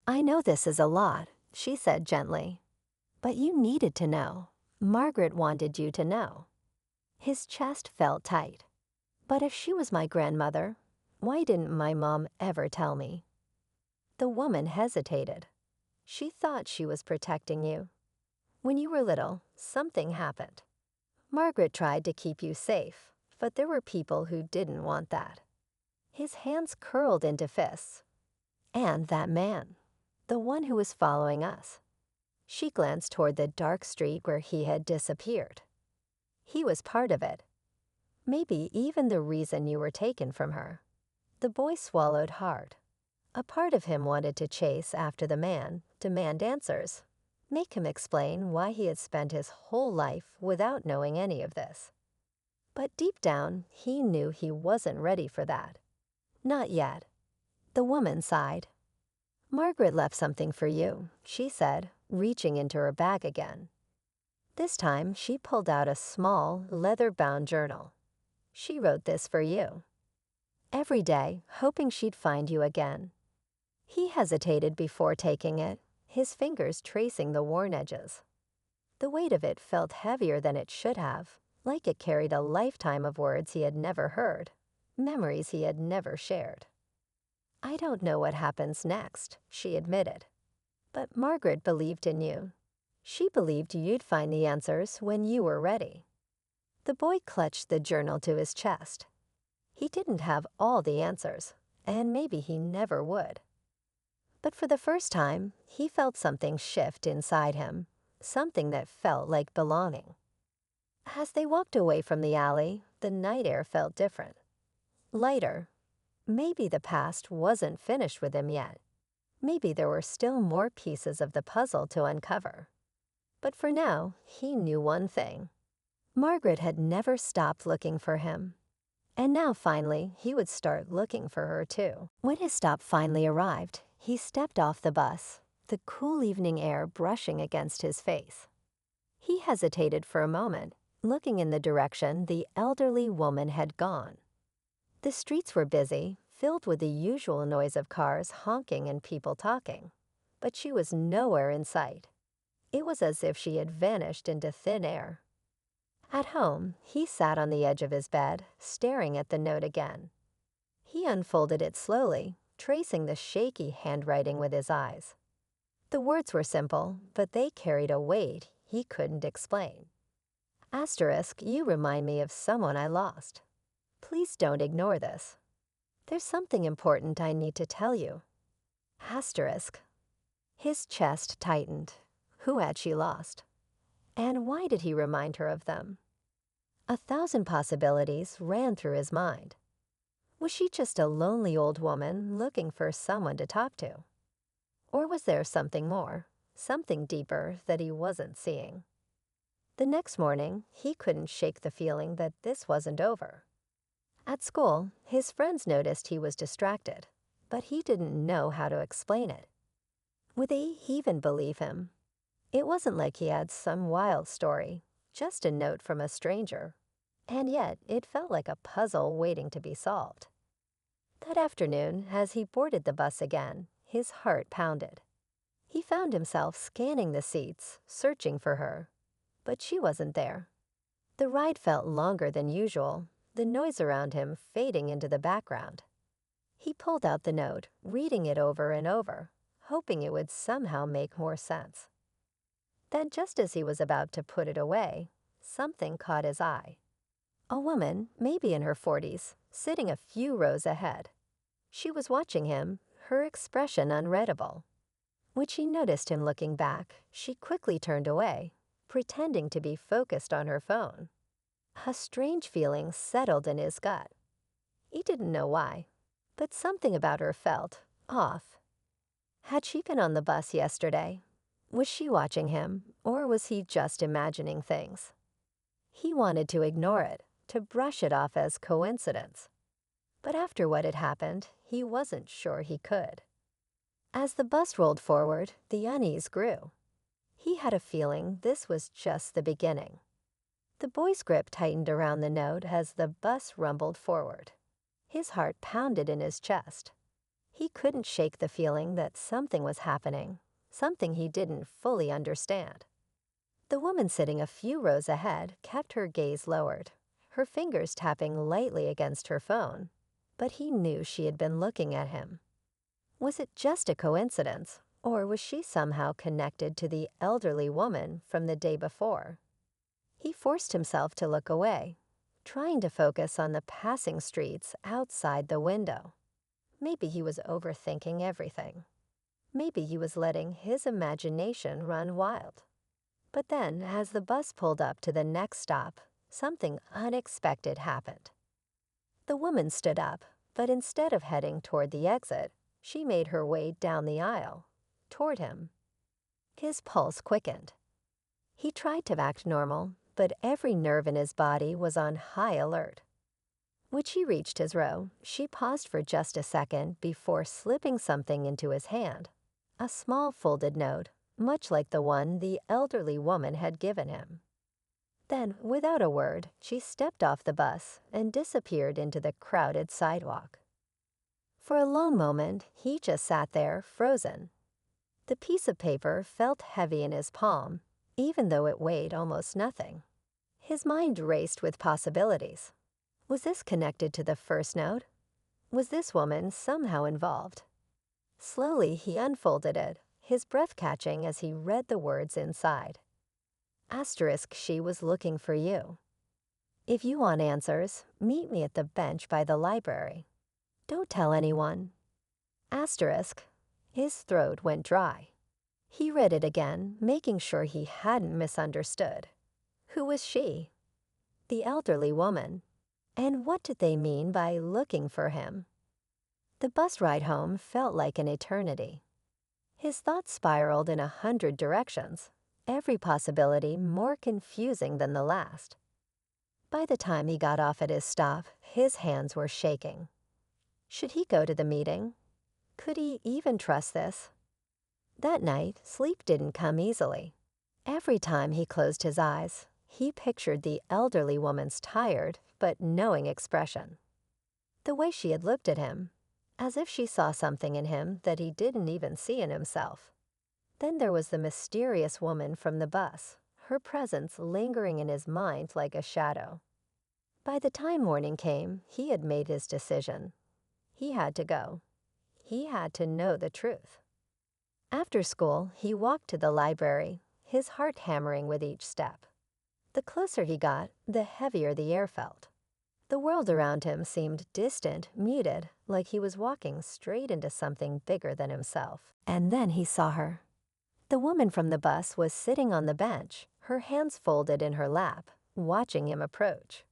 I know this is a lot, she said gently. But you needed to know. Margaret wanted you to know. His chest felt tight. But if she was my grandmother, why didn't my mom ever tell me? The woman hesitated. She thought she was protecting you. When you were little, something happened. Margaret tried to keep you safe, but there were people who didn't want that. His hands curled into fists. And that man, the one who was following us. She glanced toward the dark street where he had disappeared. He was part of it. Maybe even the reason you were taken from her. The boy swallowed hard. A part of him wanted to chase after the man, demand answers, make him explain why he had spent his whole life without knowing any of this. But deep down, he knew he wasn't ready for that. Not yet. The woman sighed. Margaret left something for you, she said, reaching into her bag again. This time, she pulled out a small, leather-bound journal. She wrote this for you. Every day, hoping she'd find you again. He hesitated before taking it, his fingers tracing the worn edges. The weight of it felt heavier than it should have, like it carried a lifetime of words he had never heard, memories he had never shared. I don't know what happens next, she admitted. But Margaret believed in you. She believed you'd find the answers when you were ready. The boy clutched the journal to his chest. He didn't have all the answers, and maybe he never would. But for the first time, he felt something shift inside him, something that felt like belonging. As they walked away from the alley, the night air felt different. Lighter. Maybe the past wasn't finished with him yet. Maybe there were still more pieces of the puzzle to uncover. But for now, he knew one thing. Margaret had never stopped looking for him. And now finally, he would start looking for her too. When his stop finally arrived, he stepped off the bus, the cool evening air brushing against his face. He hesitated for a moment, looking in the direction the elderly woman had gone. The streets were busy, filled with the usual noise of cars honking and people talking, but she was nowhere in sight. It was as if she had vanished into thin air. At home, he sat on the edge of his bed, staring at the note again. He unfolded it slowly, tracing the shaky handwriting with his eyes. The words were simple, but they carried a weight he couldn't explain. Asterisk, you remind me of someone I lost. Please don't ignore this. There's something important I need to tell you. Asterisk. His chest tightened. Who had she lost? And why did he remind her of them? 1,000 possibilities ran through his mind. Was she just a lonely old woman looking for someone to talk to? Or was there something more, something deeper that he wasn't seeing? The next morning, he couldn't shake the feeling that this wasn't over. At school, his friends noticed he was distracted, but he didn't know how to explain it. Would they even believe him? It wasn't like he had some wild story, just a note from a stranger. And yet, it felt like a puzzle waiting to be solved. That afternoon, as he boarded the bus again, his heart pounded. He found himself scanning the seats, searching for her. But she wasn't there. The ride felt longer than usual, the noise around him fading into the background. He pulled out the note, reading it over and over, hoping it would somehow make more sense. Then just as he was about to put it away, something caught his eye. A woman, maybe in her 40s, sitting a few rows ahead. She was watching him, her expression unreadable. When she noticed him looking back, she quickly turned away, pretending to be focused on her phone. A strange feeling settled in his gut. He didn't know why, but something about her felt off. Had she been on the bus yesterday? Was she watching him, or was he just imagining things? He wanted to ignore it, to brush it off as coincidence. But after what had happened, he wasn't sure he could. As the bus rolled forward, the unease grew. He had a feeling this was just the beginning. The boy's grip tightened around the note as the bus rumbled forward. His heart pounded in his chest. He couldn't shake the feeling that something was happening, something he didn't fully understand. The woman sitting a few rows ahead kept her gaze lowered, her fingers tapping lightly against her phone, but he knew she had been looking at him. Was it just a coincidence, or was she somehow connected to the elderly woman from the day before? He forced himself to look away, trying to focus on the passing streets outside the window. Maybe he was overthinking everything. Maybe he was letting his imagination run wild. But then, as the bus pulled up to the next stop, something unexpected happened. The woman stood up, but instead of heading toward the exit, she made her way down the aisle, toward him. His pulse quickened. He tried to act normal, but every nerve in his body was on high alert. When she reached his row, she paused for just a second before slipping something into his hand, a small folded note, much like the one the elderly woman had given him. Then, without a word, she stepped off the bus and disappeared into the crowded sidewalk. For a long moment, he just sat there, frozen. The piece of paper felt heavy in his palm, even though it weighed almost nothing. His mind raced with possibilities. Was this connected to the first note? Was this woman somehow involved? Slowly, he unfolded it, his breath catching as he read the words inside. Asterisk, she was looking for you. If you want answers, meet me at the bench by the library. Don't tell anyone. Asterisk. His throat went dry. He read it again, making sure he hadn't misunderstood. Who was she? The elderly woman. And what did they mean by looking for him? The bus ride home felt like an eternity. His thoughts spiraled in 100 directions, every possibility more confusing than the last. By the time he got off at his stop, his hands were shaking. Should he go to the meeting? Could he even trust this? That night, sleep didn't come easily. Every time he closed his eyes, he pictured the elderly woman's tired but knowing expression. The way she had looked at him, as if she saw something in him that he didn't even see in himself. Then there was the mysterious woman from the bus, her presence lingering in his mind like a shadow. By the time morning came, he had made his decision. He had to go. He had to know the truth. After school, he walked to the library, his heart hammering with each step. The closer he got, the heavier the air felt. The world around him seemed distant, muted, like he was walking straight into something bigger than himself. And then he saw her. The woman from the bus was sitting on the bench, her hands folded in her lap, watching him approach.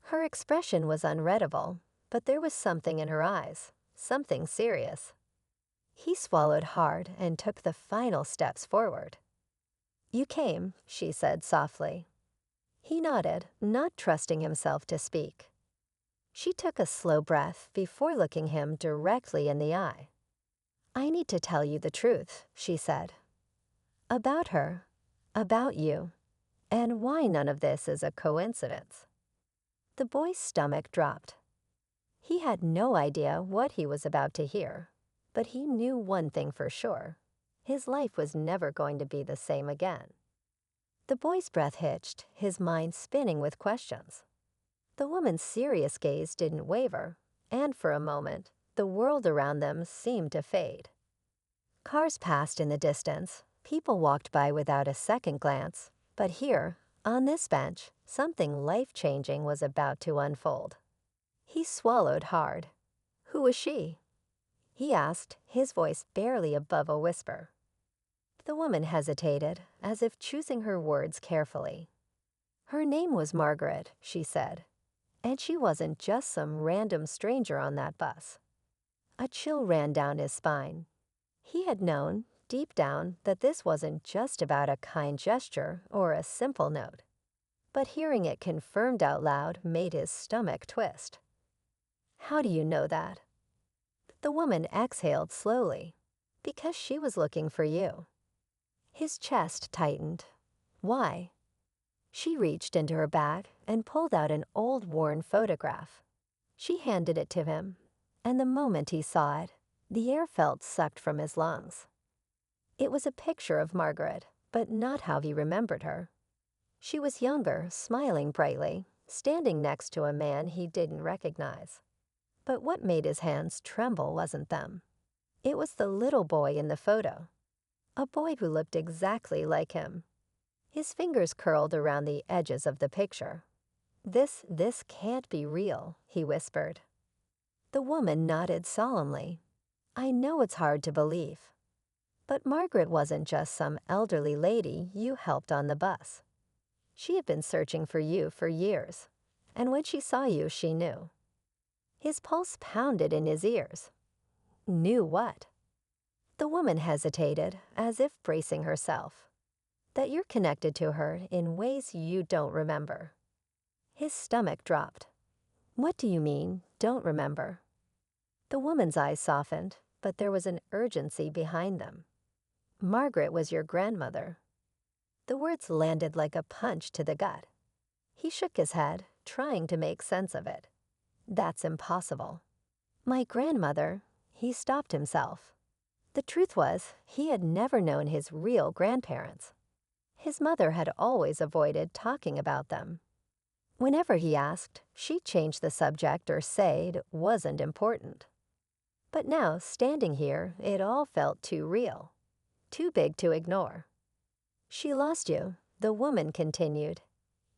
Her expression was unreadable, but there was something in her eyes, something serious. He swallowed hard and took the final steps forward. "You came," she said softly. He nodded, not trusting himself to speak. She took a slow breath before looking him directly in the eye. "I need to tell you the truth," she said. "About her, about you, and why none of this is a coincidence." The boy's stomach dropped. He had no idea what he was about to hear, but he knew one thing for sure. His life was never going to be the same again. The boy's breath hitched, his mind spinning with questions. The woman's serious gaze didn't waver, and for a moment, the world around them seemed to fade. Cars passed in the distance, people walked by without a second glance, but here, on this bench, something life-changing was about to unfold. He swallowed hard. Who was she? He asked, his voice barely above a whisper. The woman hesitated, as if choosing her words carefully. Her name was Margaret, she said, and she wasn't just some random stranger on that bus. A chill ran down his spine. He had known, deep down, that this wasn't just about a kind gesture or a simple note. But hearing it confirmed out loud made his stomach twist. "How do you know that?" The woman exhaled slowly. "Because she was looking for you." His chest tightened. Why? She reached into her bag and pulled out an old worn photograph. She handed it to him, and the moment he saw it, The air felt sucked from his lungs. It was a picture of Margaret, but not how he remembered her. She was younger, smiling brightly, standing next to a man he didn't recognize. But what made his hands tremble wasn't them. It was the little boy in the photo, a boy who looked exactly like him. His fingers curled around the edges of the picture. This can't be real," he whispered. The woman nodded solemnly. "I know it's hard to believe. But Margaret wasn't just some elderly lady you helped on the bus. She had been searching for you for years, and when she saw you, she knew." His pulse pounded in his ears. Knew what? The woman hesitated, as if bracing herself. "That you're connected to her in ways you don't remember." His stomach dropped. "What do you mean, don't remember?" The woman's eyes softened, but there was an urgency behind them. "Margaret was your grandmother." The words landed like a punch to the gut. He shook his head, trying to make sense of it. "That's impossible." "My grandmother," he stopped himself. The truth was, he had never known his real grandparents. His mother had always avoided talking about them. Whenever he asked, she'd change the subject or say it wasn't important. But now, standing here, it all felt too real, too big to ignore. "She lost you," the woman continued,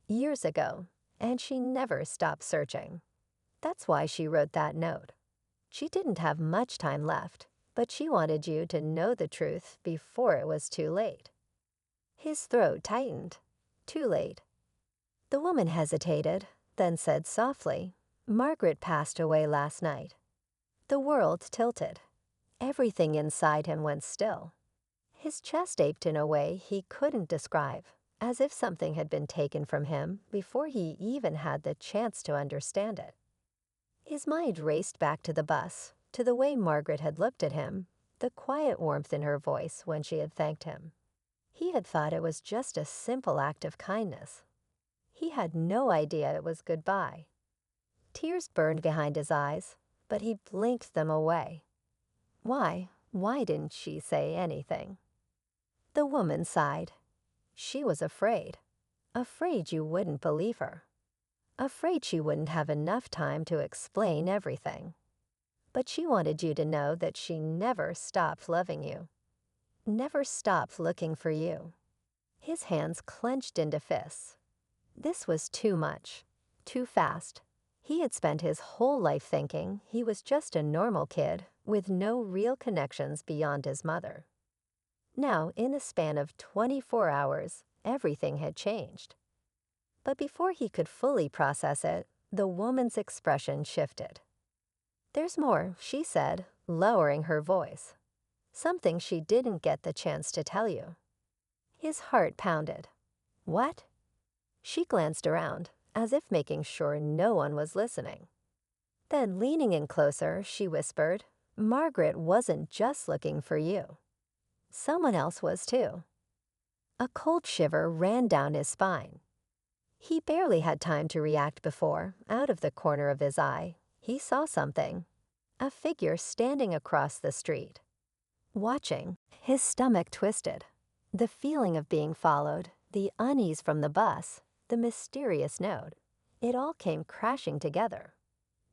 "years ago, and she never stopped searching. That's why she wrote that note. She didn't have much time left, but she wanted you to know the truth before it was too late." His throat tightened. Too late. The woman hesitated, then said softly, "Margaret passed away last night." The world tilted. Everything inside him went still. His chest ached in a way he couldn't describe, as if something had been taken from him before he even had the chance to understand it. His mind raced back to the bus, to the way Margaret had looked at him, the quiet warmth in her voice when she had thanked him. He had thought it was just a simple act of kindness. He had no idea it was goodbye. Tears burned behind his eyes, but he blinked them away. Why didn't she say anything? The woman sighed. She was afraid. Afraid you wouldn't believe her. Afraid she wouldn't have enough time to explain everything. But she wanted you to know that she never stopped loving you. Never stopped looking for you. His hands clenched into fists. This was too much. Too fast. He had spent his whole life thinking he was just a normal kid with no real connections beyond his mother. Now, in a span of 24 hours, everything had changed. But before he could fully process it, the woman's expression shifted. "There's more," she said, lowering her voice. "Something she didn't get the chance to tell you." His heart pounded. "What?" She glanced around, as if making sure no one was listening. Then, leaning in closer, she whispered, "Margaret wasn't just looking for you. Someone else was too." A cold shiver ran down his spine. He barely had time to react before, out of the corner of his eye, he saw something. A figure standing across the street. Watching, his stomach twisted. The feeling of being followed, the unease from the bus, the mysterious note, it all came crashing together.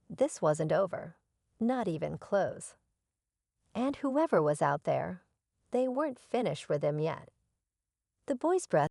This wasn't over. Not even close. And whoever was out there, they weren't finished with him yet. The boy's breath